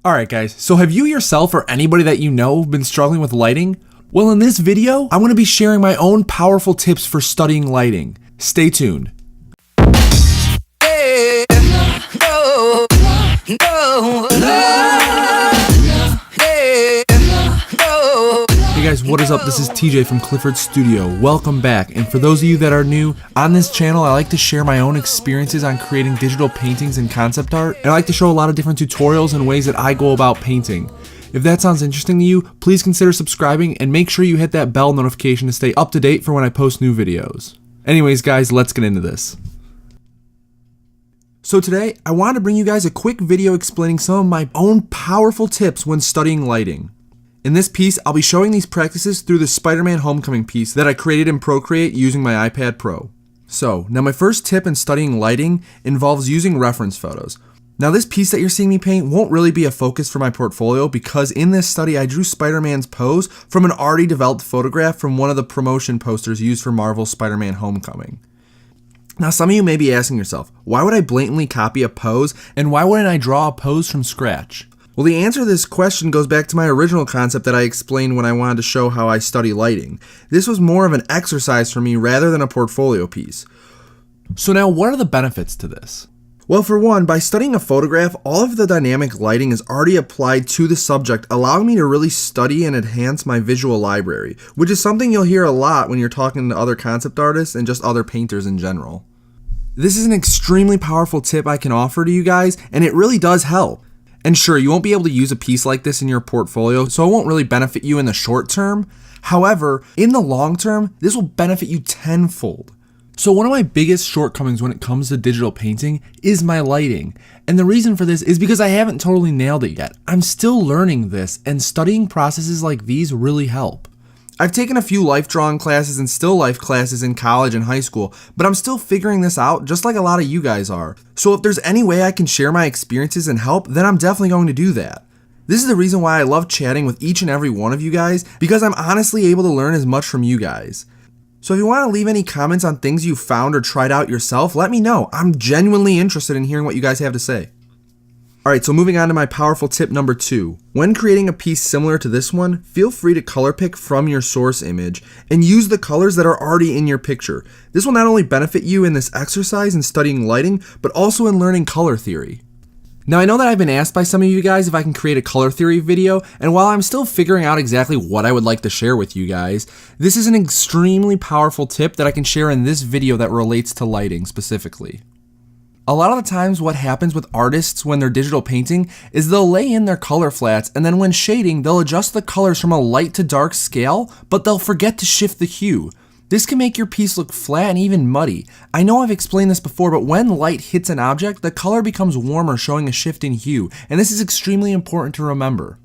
Alright guys, so have you yourself or anybody that you know been struggling with lighting? Well, in this video, I'm going to be sharing my own powerful tips for studying lighting. Stay tuned. Hey guys, what is up? This is TJ from Clifford's Studio. Welcome back. And for those of you that are new, on this channel I like to share my own experiences on creating digital paintings and concept art. And I like to show a lot of different tutorials and ways that I go about painting. If that sounds interesting to you, please consider subscribing and make sure you hit that bell notification to stay up to date for when I post new videos. Anyways guys, let's get into this. So today, I wanted to bring you guys a quick video explaining some of my own powerful tips when studying lighting. In this piece, I'll be showing these practices through the Spiderman homecoming piece that I created in Procreate using my iPad Pro. So, now my first tip in studying lighting involves using reference photos. Now this piece that you're seeing me paint won't really be a focus for my portfolio because in this study I drew Spider-Man's pose from an already developed photograph from one of the promotion posters used for Marvel's Spider-Man Homecoming. Now some of you may be asking yourself, why would I blatantly copy a pose and why wouldn't I draw a pose from scratch? Well, the answer to this question goes back to my original concept that I explained when I wanted to show how I study lighting. This was more of an exercise for me rather than a portfolio piece. So now what are the benefits to this? Well, for one, by studying a photograph, all of the dynamic lighting is already applied to the subject, allowing me to really study and enhance my visual library, which is something you'll hear a lot when you're talking to other concept artists and just other painters in general. This is an extremely powerful tip I can offer to you guys, and it really does help. And sure, you won't be able to use a piece like this in your portfolio, so it won't really benefit you in the short term. However, in the long term, this will benefit you tenfold. So one of my biggest shortcomings when it comes to digital painting is my lighting. And the reason for this is because I haven't totally nailed it yet. I'm still learning this, and studying processes like these really help. I've taken a few life drawing classes and still life classes in college and high school, but I'm still figuring this out just like a lot of you guys are. So if there's any way I can share my experiences and help, then I'm definitely going to do that. This is the reason why I love chatting with each and every one of you guys, because I'm honestly able to learn as much from you guys. So if you want to leave any comments on things you found or tried out yourself, let me know. I'm genuinely interested in hearing what you guys have to say. Alright, so moving on to my powerful tip number 2. When creating a piece similar to this one, feel free to color pick from your source image and use the colors that are already in your picture. This will not only benefit you in this exercise in studying lighting, but also in learning color theory. Now I know that I've been asked by some of you guys if I can create a color theory video, and while I'm still figuring out exactly what I would like to share with you guys, this is an extremely powerful tip that I can share in this video that relates to lighting specifically. A lot of the times what happens with artists when they're digital painting is they'll lay in their color flats, and then when shading they'll adjust the colors from a light to dark scale, but they'll forget to shift the hue. This can make your piece look flat and even muddy. I know I've explained this before, but when light hits an object, the color becomes warmer, showing a shift in hue, and this is extremely important to remember.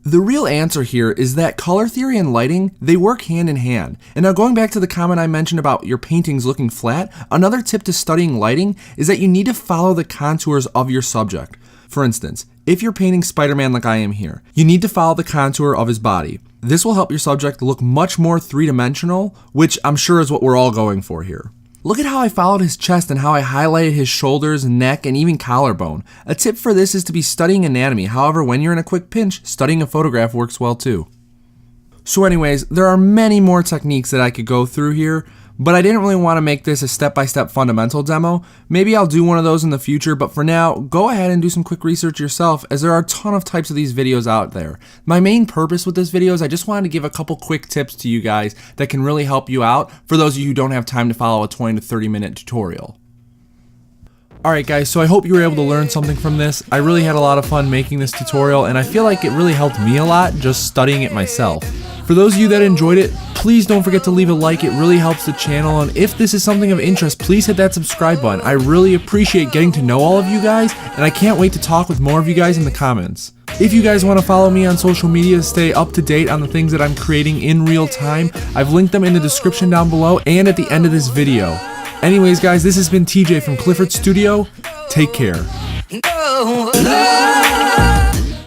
The real answer here is that color theory and lighting, they work hand in hand. And now going back to the comment I mentioned about your paintings looking flat, another tip to studying lighting is that you need to follow the contours of your subject. For instance, if you're painting Spider-Man like I am here, you need to follow the contour of his body. This will help your subject look much more three-dimensional, which I'm sure is what we're all going for here. Look at how I followed his chest and how I highlighted his shoulders, neck, and even collarbone. A tip for this is to be studying anatomy. However, when you're in a quick pinch, studying a photograph works well too. So anyways, there are many more techniques that I could go through here, but I didn't really want to make this a step-by-step fundamental demo. Maybe I'll do one of those in the future, but for now, go ahead and do some quick research yourself, as there are a ton of types of these videos out there. My main purpose with this video is I just wanted to give a couple quick tips to you guys that can really help you out for those of you who don't have time to follow a 20 to 30 minute tutorial. Alright guys, so I hope you were able to learn something from this. I really had a lot of fun making this tutorial, and I feel like it really helped me a lot just studying it myself. For those of you that enjoyed it, please don't forget to leave a like. It really helps the channel, and if this is something of interest, please hit that subscribe button. I really appreciate getting to know all of you guys, and I can't wait to talk with more of you guys in the comments. If you guys want to follow me on social media to stay up to date on the things that I'm creating in real time, I've linked them in the description down below and at the end of this video. Anyways guys, this has been TJ from Clifford's Studio. Take care.